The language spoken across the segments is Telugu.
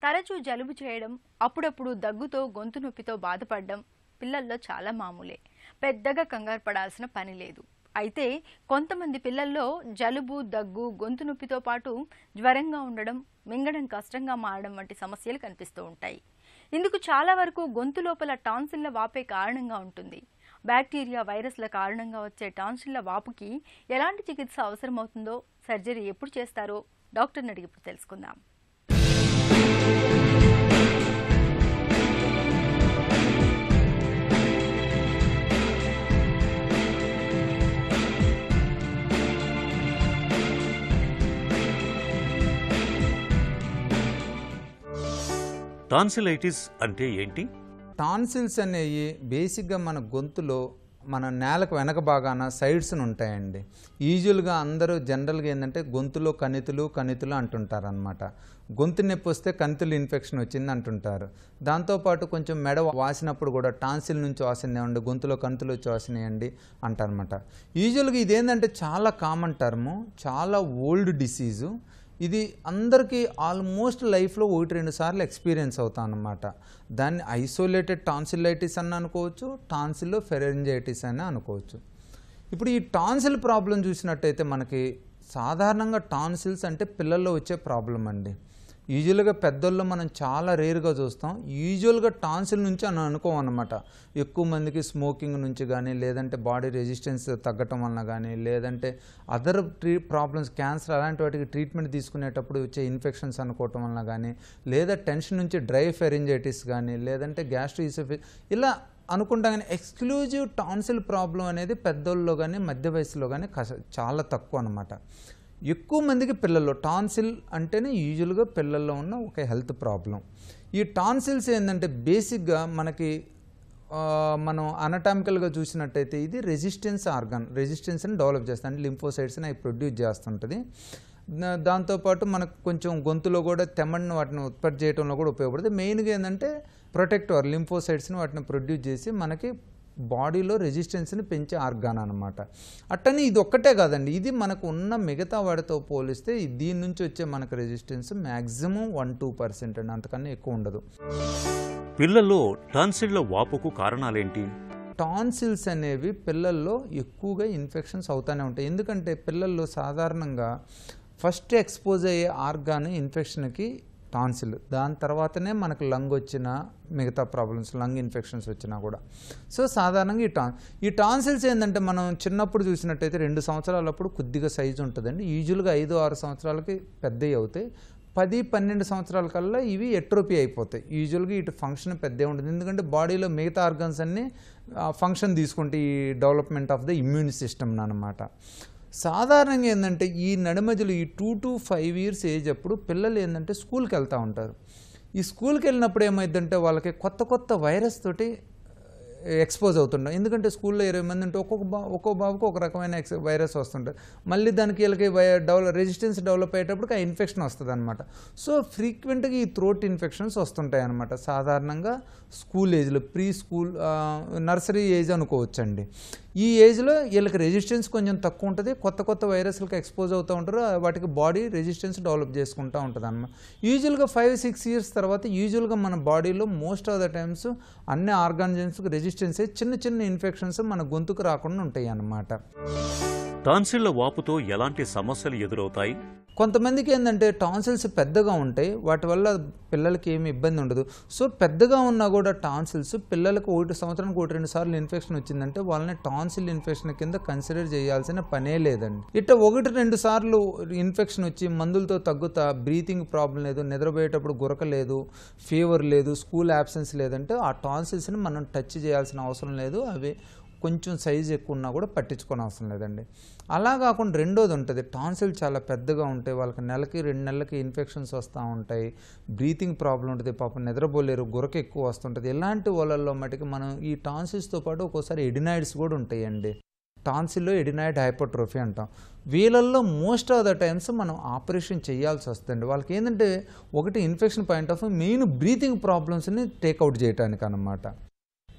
తరచూ జలుబు చేయడం, అప్పుడప్పుడు దగ్గుతో గొంతు నొప్పితో బాధపడడం పిల్లల్లో చాలా మామూలే. పెద్దగా కంగారు పడాల్సిన పని లేదు. అయితే కొంతమంది పిల్లల్లో జలుబు, దగ్గు, గొంతు నొప్పితో పాటు జ్వరంగా ఉండడం, మింగడం కష్టంగా మారడం వంటి సమస్యలు కనిపిస్తూ ఉంటాయి. ఇందుకు చాలా వరకు గొంతు లోపల టాన్సిల్ల వాపే కారణంగా ఉంటుంది. బ్యాక్టీరియా, వైరస్ల కారణంగా వచ్చే టాన్సిల్ల వాపుకి ఎలాంటి చికిత్స అవసరమవుతుందో, సర్జరీ ఎప్పుడు చేస్తారో డాక్టర్ని అడిగి ఇప్పుడు తెలుసుకుందాం. టాన్సిలైటిస్ అంటే ఏంటి? టాన్సిల్స్ అనేవి బేసిక్గా మన గొంతులో మన నేలకు వెనక భాగాన సైడ్స్ ఉంటాయండి. యూజువల్గా అందరూ జనరల్గా ఏంటంటే గొంతులో కణితులు అంటుంటారు అనమాట. గొంతు నొప్పి వస్తే కణితులు ఇన్ఫెక్షన్ వచ్చింది అంటుంటారు. దాంతోపాటు కొంచెం మెడ వాసినప్పుడు కూడా టాన్సిల్ నుంచి వాసినాయండి, గొంతులో కణితులు వచ్చి వాసినాయండి అంటారనమాట. యూజువల్గా ఇదేంటంటే చాలా కామన్ టర్ము, చాలా ఓల్డ్ డిసీజు. ఇది అందరికీ ఆల్మోస్ట్ లైఫ్లో 1-2 సార్లు ఎక్స్పీరియన్స్ అవుతాం అన్నమాట. దాన్ని ఐసోలేటెడ్ టాన్సిలైటిస్ అని అనుకోవచ్చు, టాన్సిల్లో ఫెరెంజైటిస్ అని అనుకోవచ్చు. ఇప్పుడు ఈ టాన్సిల్ ప్రాబ్లం చూసినట్టయితే మనకి సాధారణంగా టాన్సిల్స్ అంటే పిల్లల్లో వచ్చే ప్రాబ్లం అండి. యూజువల్గా పెద్దల్లో మనం చాలా రేర్గా చూస్తాం. యూజువల్గా టాన్సిల్ నుంచి అని అనుకోమన్నమాట. ఎక్కువ మందికి స్మోకింగ్ నుంచి కానీ, లేదంటే బాడీ రెసిస్టెన్స్ తగ్గటం వలన కానీ, లేదంటే అదర్ ప్రాబ్లమ్స్, క్యాన్సర్ అలాంటి వాటికి ట్రీట్మెంట్ తీసుకునేటప్పుడు వచ్చే ఇన్ఫెక్షన్స్ అనుకోవటం వలన కానీ, లేదా టెన్షన్ నుంచి డ్రై ఫెరింజైటిస్ కానీ, లేదంటే గ్యాస్ట్రోఇసోఫేజియా ఇలా అనుకుంటా. కానీ ఎక్స్క్లూజివ్ టాన్సిల్ ప్రాబ్లం అనేది పెద్దోళ్ళలో కానీ మధ్య వయసులో కానీ చాలా తక్కువ అనమాట. ఎక్కువ మందికి పిల్లల్లో టాన్సిల్ అంటేనే యూజువల్గా పిల్లల్లో ఉన్న ఒక హెల్త్ ప్రాబ్లం. ఈ టాన్సిల్స్ ఏంటంటే బేసిక్గా మనకి మనం అనటామికల్గా చూసినట్టయితే ఇది రెసిస్టెన్స్ ఆర్గాన్, రెసిస్టెన్స్ని డెవలప్ చేస్తుంది. అంటే లింఫోసైట్స్ని అవి ప్రొడ్యూస్ చేస్తుంటుంది. దాంతోపాటు మనకు కొంచెం గొంతులో కూడా తెమ్మడిని వాటిని ఉత్పత్తి చేయడంలో కూడా ఉపయోగపడుతుంది. మెయిన్గా ఏంటంటే ప్రొటెక్టర్ లింఫోసైట్స్ని వాటిని ప్రొడ్యూస్ చేసి మనకి బాడీలో రెసిస్టెన్స్ని పెంచే ఆర్గాన్ అనమాట. అట్టని ఇది ఒక్కటే కాదండి, ఇది మనకు ఉన్న మిగతా వాటితో పోలిస్తే దీని నుంచి వచ్చే మనకు రెసిస్టెన్స్ మ్యాక్సిమం 1-2% అండి, అంతకన్నా ఎక్కువ ఉండదు. పిల్లల్లో టాన్సిల్ల వాపుకు కారణాలేంటి? టాన్సిల్స్ అనేవి పిల్లల్లో ఎక్కువగా ఇన్ఫెక్షన్స్ అవుతూనే ఉంటాయి. ఎందుకంటే పిల్లల్లో సాధారణంగా ఫస్ట్ ఎక్స్పోజ్ అయ్యే ఆర్గాన్ ఇన్ఫెక్షన్కి టాన్సిల్, దాని తర్వాతనే మనకు లంగ్ వచ్చిన మిగతా ప్రాబ్లమ్స్, లంగ్ ఇన్ఫెక్షన్స్ వచ్చినా కూడా. సో సాధారణంగా ఈ టాన్సిల్స్ ఏంటంటే మనం చిన్నప్పుడు చూసినట్టయితే 2 సంవత్సరాలప్పుడు కొద్దిగా సైజు ఉంటుందండి. యూజువల్గా 5-6 సంవత్సరాలకి పెద్దవి అవుతాయి. 10-12 సంవత్సరాల కల్లా ఇవి ఎట్రోపీ అయిపోతాయి. యూజువల్గా ఇటు ఫంక్షన్ పెద్ద ఉంటుంది, ఎందుకంటే బాడీలో మిగతా ఆర్గన్స్ అన్నీ ఫంక్షన్ తీసుకుంటే ఈ development of the immune system అనమాట. సాధారణంగా ఏంటంటే ఈ నడిమధ్యలో ఈ 2-5 ఇయర్స్ ఏజ్ అప్పుడు పిల్లలు ఏంటంటే స్కూల్కి వెళ్తూ ఉంటారు. ఈ స్కూల్కి వెళ్ళినప్పుడు ఏమైందంటే వాళ్ళకి కొత్త వైరస్ తోటి ఎక్స్పోజ్ అవుతుంటాం. ఎందుకంటే స్కూల్లో 20 మంది ఉంటే ఒక్కో బాబుకి ఒక రకమైన వైరస్ వస్తుంటుంది. మళ్ళీ దానికి వీళ్ళకి రెసిస్టెన్స్ డెవలప్ అయ్యేటప్పటికి ఆ ఇన్ఫెక్షన్ వస్తుంది అనమాట. సో ఫ్రీక్వెంట్గా ఈ థ్రోట్ ఇన్ఫెక్షన్స్ వస్తుంటాయి అనమాట. సాధారణంగా స్కూల్ ఏజ్లో, ప్రీ స్కూల్, నర్సరీ ఏజ్ అనుకోవచ్చండి. ఈ ఏజ్లో వీళ్ళకి రెసిస్టెన్స్ కొంచెం తక్కువ ఉంటుంది, కొత్త వైరస్లకు ఎక్స్పోజ్ అవుతూ ఉంటారు, వాటికి బాడీ రెసిస్టెన్స్ డెవలప్ చేసుకుంటూ ఉంటుంది అన్నమాట. యూజువల్గా 5-6 ఇయర్స్ తర్వాత యూజువల్గా మన బాడీలో మోస్ట్ ఆఫ్ ద టైమ్స్ అన్ని ఆర్గానిజమ్స్కి రెసిస్టెన్స్ అయ్యి చిన్న ఇన్ఫెక్షన్స్ మన గొంతుకు రాకుండా ఉంటాయి అన్నమాట. టాన్సిల్ల వాపుతో ఎలాంటి సమస్యలు ఎదురవుతాయి? కొంతమందికి ఏంటంటే టాన్సిల్స్ పెద్దగా ఉంటాయి, వాటి వల్ల పిల్లలకి ఏమి ఇబ్బంది ఉండదు. సో పెద్దగా ఉన్నా కూడా టాన్సిల్స్ పిల్లలకు 1 సంవత్సరానికి 1-2 సార్లు ఇన్ఫెక్షన్ వచ్చిందంటే వాళ్ళని టాన్సిల్ ఇన్ఫెక్షన్ కింద కన్సిడర్ చేయాల్సిన పనే లేదండి. ఇట్లా 1-2 సార్లు ఇన్ఫెక్షన్ వచ్చి మందులతో తగ్గుతా, బ్రీతింగ్ ప్రాబ్లం లేదు, నిద్రపోయేటప్పుడు గురక లేదు, ఫీవర్ లేదు, స్కూల్ యాబ్సెన్స్ లేదంటే ఆ టాన్సిల్స్ని మనం టచ్ చేయాల్సిన అవసరం లేదు. అవి కొంచెం సైజు ఎక్కువ ఉన్నా కూడా పట్టించుకోని అవసరం లేదండి. అలా కాకుండా రెండోది ఉంటుంది, టాన్సిల్ చాలా పెద్దగా ఉంటాయి, వాళ్ళకి 1-2 నెలలకి ఇన్ఫెక్షన్స్ వస్తూ ఉంటాయి, బ్రీతింగ్ ప్రాబ్లం ఉంటుంది, పాపం నిద్రపోలేరు, గురక ఎక్కువ వస్తుంటుంది. ఇలాంటి వాళ్ళల్లో మటుకు మనం ఈ టాన్సిల్స్తో పాటు ఒక్కోసారి ఎడినాయిడ్స్ కూడా ఉంటాయండి. టాన్సిల్లో ఎడినాయిడ్ హైపర్ట్రోఫీ అంటాం. వీళ్ళల్లో మోస్ట్ ఆఫ్ ద టైమ్స్ మనం ఆపరేషన్ చేయాల్సి వస్తుంది. వాళ్ళకి ఏంటంటే ఒకటి infection point of main breathing ప్రాబ్లమ్స్ని టేక్అవుట్ చేయడానికి అన్నమాట.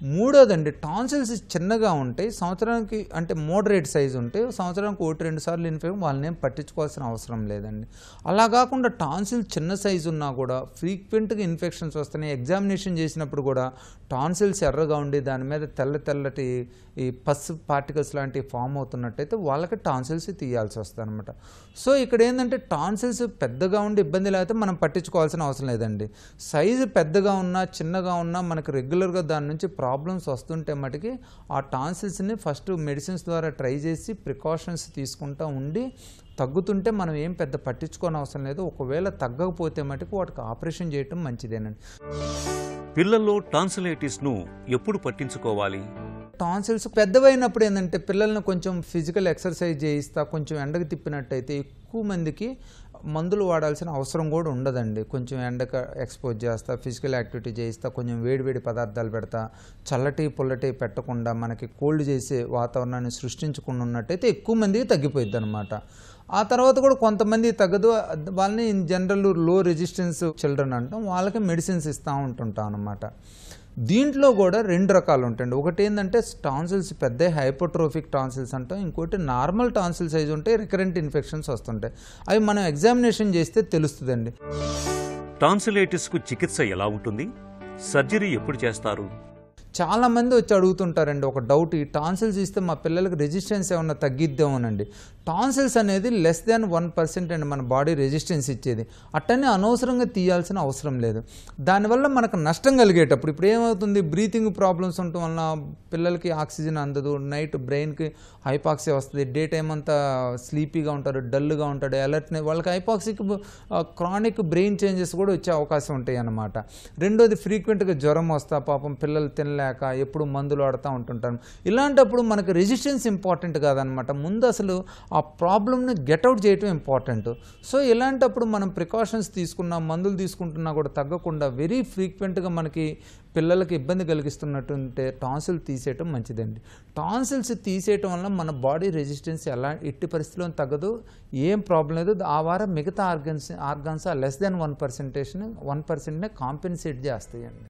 మూడోదండి, టాన్సిల్స్ చిన్నగా ఉంటాయి, సంవత్సరానికి అంటే మోడరేట్ సైజు ఉంటాయి, సంవత్సరానికి 1-2 సార్లు ఇన్ఫెక్షన్, వాళ్ళని ఏం పట్టించుకోవాల్సిన అవసరం లేదండి. అలా కాకుండా టాన్సిల్ చిన్న సైజు ఉన్నా కూడా ఫ్రీక్వెంట్గా ఇన్ఫెక్షన్స్ వస్తున్నాయి. ఎగ్జామినేషన్ చేసినప్పుడు కూడా టాన్సిల్స్ ఎర్రగా ఉండి దాని మీద తెల్లటి ఈ పస్ పార్టికల్స్ లాంటివి ఫామ్ అవుతున్నట్టయితే వాళ్ళకి టాన్సిల్స్ తీయాల్సి వస్తుంది అనమాట. సో ఇక్కడ ఏంటంటే టాన్సిల్స్ పెద్దగా ఉండి ఇబ్బంది లేకపోతే మనం పట్టించుకోవాల్సిన అవసరం లేదండి. సైజు పెద్దగా ఉన్నా చిన్నగా ఉన్నా మనకు రెగ్యులర్గా దాని నుంచి ప్రాబ్లమ్స్ వస్తుంటే మటుకి ఆ టాన్సిల్స్ని ఫస్ట్ మెడిసిన్స్ ద్వారా ట్రై చేసి ప్రికాషన్స్ తీసుకుంటూ ఉండి తగ్గుతుంటే మనం ఏం పెద్ద పట్టించుకోని అవసరం లేదు. ఒకవేళ తగ్గకపోతే మటుకు వాటికి ఆపరేషన్ చేయటం మంచిదేనండి. పిల్లల్లో టాన్సిలైటిస్ను ఎప్పుడు పట్టించుకోవాలి? టాన్సిల్స్ పెద్దవైనప్పుడు ఏంటంటే పిల్లల్ని కొంచెం ఫిజికల్ ఎక్సర్సైజ్ చేయిస్తా, కొంచెం ఎండకు తిప్పినట్టయితే ఎక్కువ మందికి మందులు వాడాల్సిన అవసరం కూడా ఉండదండి. కొంచెం ఎండకు ఎక్స్పోజ్ చేస్తా, ఫిజికల్ యాక్టివిటీ చేయిస్తా, కొంచెం వేడివేడి పదార్థాలు పెడతా, చల్లటి పుల్లటి పెట్టకుండా మనకి కోల్డ్ చేసే వాతావరణాన్ని సృష్టించకుండా ఉన్నట్టయితే ఎక్కువ మందికి తగ్గిపోయింది అనమాట. ఆ తర్వాత కూడా కొంతమంది తగ్గదు, వాళ్ళని ఇన్ జనరల్ లో రెసిస్టెన్స్ చిల్డ్రన్ అంటాం, వాళ్ళకి మెడిసిన్స్ ఇస్తూ ఉంటుంటాం అనమాట. దీంట్లో కూడా 2 రకాలు ఉంటాయండి. ఒకటి ఏంటంటే టాన్సిల్స్ పెద్ద హైపోట్రోఫిక్ టాన్సిల్స్ అంటాం, ఇంకోటి నార్మల్ టాన్సిల్ సైజ్ ఉంటాయి, రికరెంట్ ఇన్ఫెక్షన్స్ వస్తుంటాయి. అవి మనం ఎగ్జామినేషన్ చేస్తే తెలుస్తుందండి. టాన్సిలైటిస్కు చికిత్స ఎలా ఉంటుంది? సర్జరీ ఎప్పుడు చేస్తారు? చాలామంది వచ్చి అడుగుతుంటారండి ఒక డౌట్, ఈ టాన్సిల్స్ ఇస్తే మా పిల్లలకి రెసిస్టెన్స్ ఏమన్నా తగ్గిద్దామనండి. టాన్సిల్స్ అనేది లెస్ దాన్ 1% అండి మన బాడీ రెసిస్టెన్స్ ఇచ్చేది. అట్టనే అనవసరంగా తీయాల్సిన అవసరం లేదు. దానివల్ల మనకు నష్టం కలిగేటప్పుడు ఇప్పుడు ఏమవుతుంది, బ్రీతింగ్ ప్రాబ్లమ్స్ ఉండటం వలన పిల్లలకి ఆక్సిజన్ అందదు, నైట్ బ్రెయిన్కి హైపాక్సీ వస్తుంది, డే టైం అంతా స్లీపీగా ఉంటారు, డల్గా ఉంటాడు, అలర్ట్నే, వాళ్ళకి హైపాక్సీకి క్రానిక్ బ్రెయిన్ చేంజెస్ కూడా వచ్చే అవకాశం ఉంటాయి అన్నమాట. రెండోది ఫ్రీక్వెంట్గా జ్వరం వస్తా, పాపం పిల్లలు తినలేక ఎప్పుడు మందులు వాడుతూ ఉంటుంటారు. ఇలాంటప్పుడు మనకు రెసిస్టెన్స్ ఇంపార్టెంట్ కాదనమాట, ముందు అసలు ఆ ప్రాబ్లమ్ని గెట్అవుట్ చేయటం ఇంపార్టెంట్. సో ఇలాంటప్పుడు మనం ప్రికాషన్స్ తీసుకున్నా, మందులు తీసుకుంటున్నా కూడా తగ్గకుండా వెరీ ఫ్రీక్వెంట్గా మనకి పిల్లలకి ఇబ్బంది కలిగిస్తున్నట్టుంటే టాన్సిల్ తీసేయటం మంచిదండి. టాన్సిల్స్ తీసేయటం వల్ల మన బాడీ రెసిస్టెన్స్ ఎట్టి పరిస్థితిలో తగ్గదు, ఏం ప్రాబ్లం లేదు. ఆ వారం మిగతా ఆర్గాన్స్ లెస్ దాన్ 1%నే కాంపెన్సేట్ చేస్తాయండి.